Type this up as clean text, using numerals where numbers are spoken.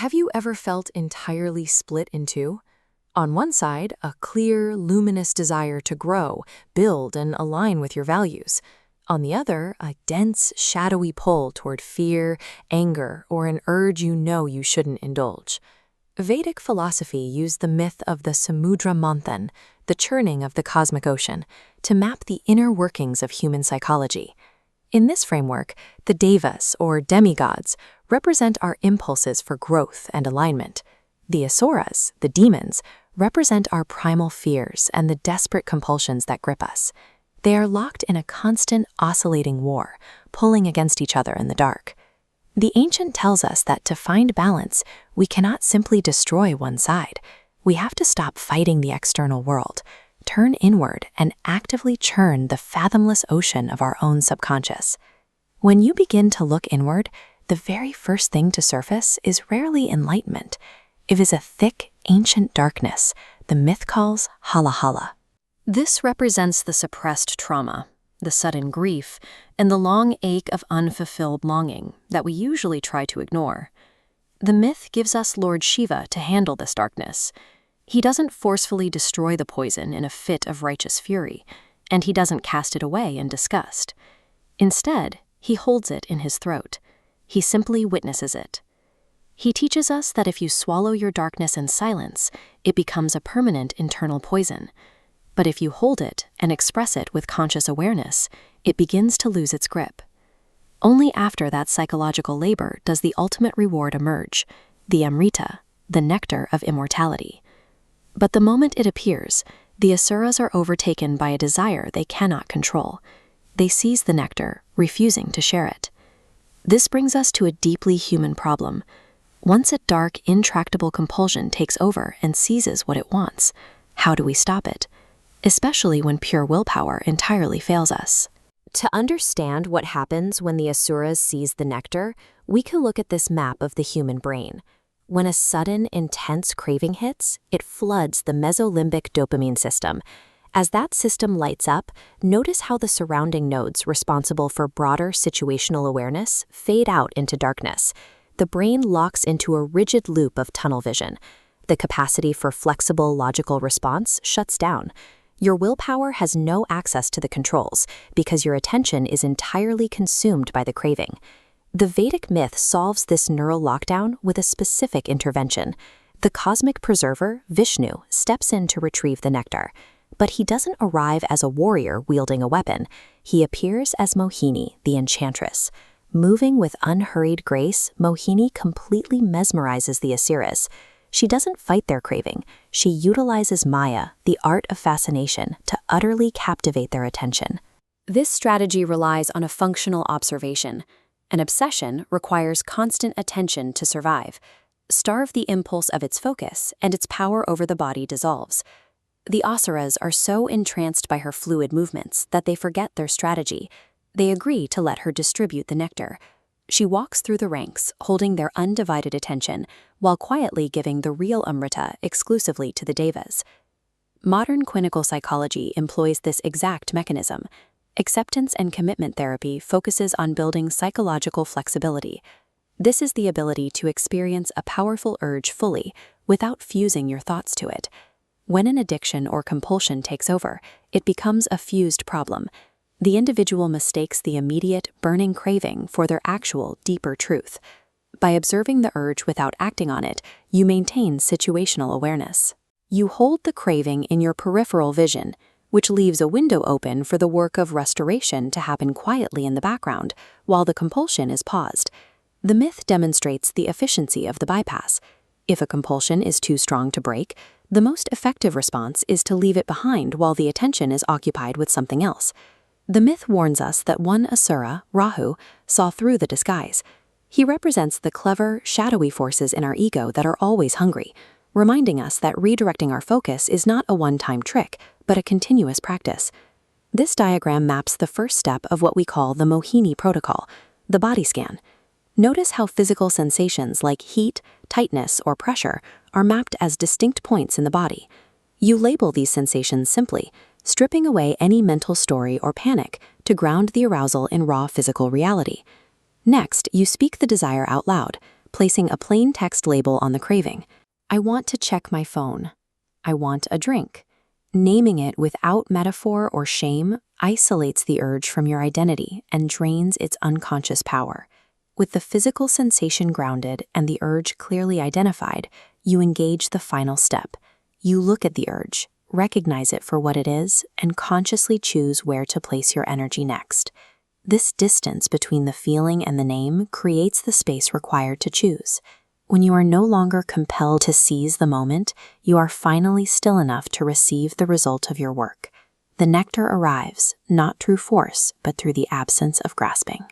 Have you ever felt entirely split in two? On one side, a clear, luminous desire to grow, build, and align with your values. On the other, a dense, shadowy pull toward fear, anger, or an urge you know you shouldn't indulge. Vedic philosophy used the myth of the Samudra Manthan, the churning of the cosmic ocean, to map the inner workings of human psychology. In this framework, the devas, or demigods, represent our impulses for growth and alignment. The asuras, the demons, represent our primal fears and the desperate compulsions that grip us. They are locked in a constant, oscillating war, pulling against each other in the dark. The ancient tells us that to find balance, we cannot simply destroy one side. We have to stop fighting the external world, turn inward, and actively churn the fathomless ocean of our own subconscious. When you begin to look inward, the very first thing to surface is rarely enlightenment. It is a thick, ancient darkness the myth calls hala. This represents the suppressed trauma, the sudden grief, and the long ache of unfulfilled longing that we usually try to ignore. The myth gives us Lord Shiva to handle this darkness. He doesn't forcefully destroy the poison in a fit of righteous fury, and he doesn't cast it away in disgust. Instead, he holds it in his throat. He simply witnesses it. He teaches us that if you swallow your darkness in silence, it becomes a permanent internal poison. But if you hold it and express it with conscious awareness, it begins to lose its grip. Only after that psychological labor does the ultimate reward emerge, the Amrita, the nectar of immortality. But the moment it appears, the asuras are overtaken by a desire they cannot control. They seize the nectar, refusing to share it. This brings us to a deeply human problem. Once a dark, intractable compulsion takes over and seizes what it wants, how do we stop it? Especially when pure willpower entirely fails us. To understand what happens when the asuras seize the nectar, we can look at this map of the human brain. When a sudden, intense craving hits, it floods the mesolimbic dopamine system. As that system lights up, notice how the surrounding nodes responsible for broader situational awareness fade out into darkness. The brain locks into a rigid loop of tunnel vision. The capacity for flexible, logical response shuts down. Your willpower has no access to the controls because your attention is entirely consumed by the craving. The Vedic myth solves this neural lockdown with a specific intervention. The cosmic preserver, Vishnu, steps in to retrieve the nectar. But he doesn't arrive as a warrior wielding a weapon. He appears as Mohini, the enchantress. Moving with unhurried grace, Mohini completely mesmerizes the asuras. She doesn't fight their craving. She utilizes Maya, the art of fascination, to utterly captivate their attention. This strategy relies on a functional observation. An obsession requires constant attention to survive. Starve the impulse of its focus, and its power over the body dissolves. The asuras are so entranced by her fluid movements that they forget their strategy. They agree to let her distribute the nectar. She walks through the ranks, holding their undivided attention, while quietly giving the real Amrita exclusively to the devas. Modern clinical psychology employs this exact mechanism. Acceptance and commitment therapy focuses on building psychological flexibility. This is the ability to experience a powerful urge fully, without fusing your thoughts to it. When an addiction or compulsion takes over, it becomes a fused problem. The individual mistakes the immediate, burning craving for their actual, deeper truth. By observing the urge without acting on it, you maintain situational awareness. You hold the craving in your peripheral vision, which leaves a window open for the work of restoration to happen quietly in the background, while the compulsion is paused. The myth demonstrates the efficiency of the bypass. If a compulsion is too strong to break, the most effective response is to leave it behind while the attention is occupied with something else. The myth warns us that one asura, Rahu, saw through the disguise. He represents the clever, shadowy forces in our ego that are always hungry, reminding us that redirecting our focus is not a one-time trick, but a continuous practice. This diagram maps the first step of what we call the Mohini protocol, the body scan. Notice how physical sensations like heat, tightness, or pressure are mapped as distinct points in the body. You label these sensations simply, stripping away any mental story or panic to ground the arousal in raw physical reality. Next, you speak the desire out loud, placing a plain text label on the craving. I want to check my phone. I want a drink. Naming it without metaphor or shame isolates the urge from your identity and drains its unconscious power. With the physical sensation grounded and the urge clearly identified, you engage the final step. You look at the urge, recognize it for what it is, and consciously choose where to place your energy next. This distance between the feeling and the name creates the space required to choose. When you are no longer compelled to seize the moment, you are finally still enough to receive the result of your work. The nectar arrives, not through force, but through the absence of grasping.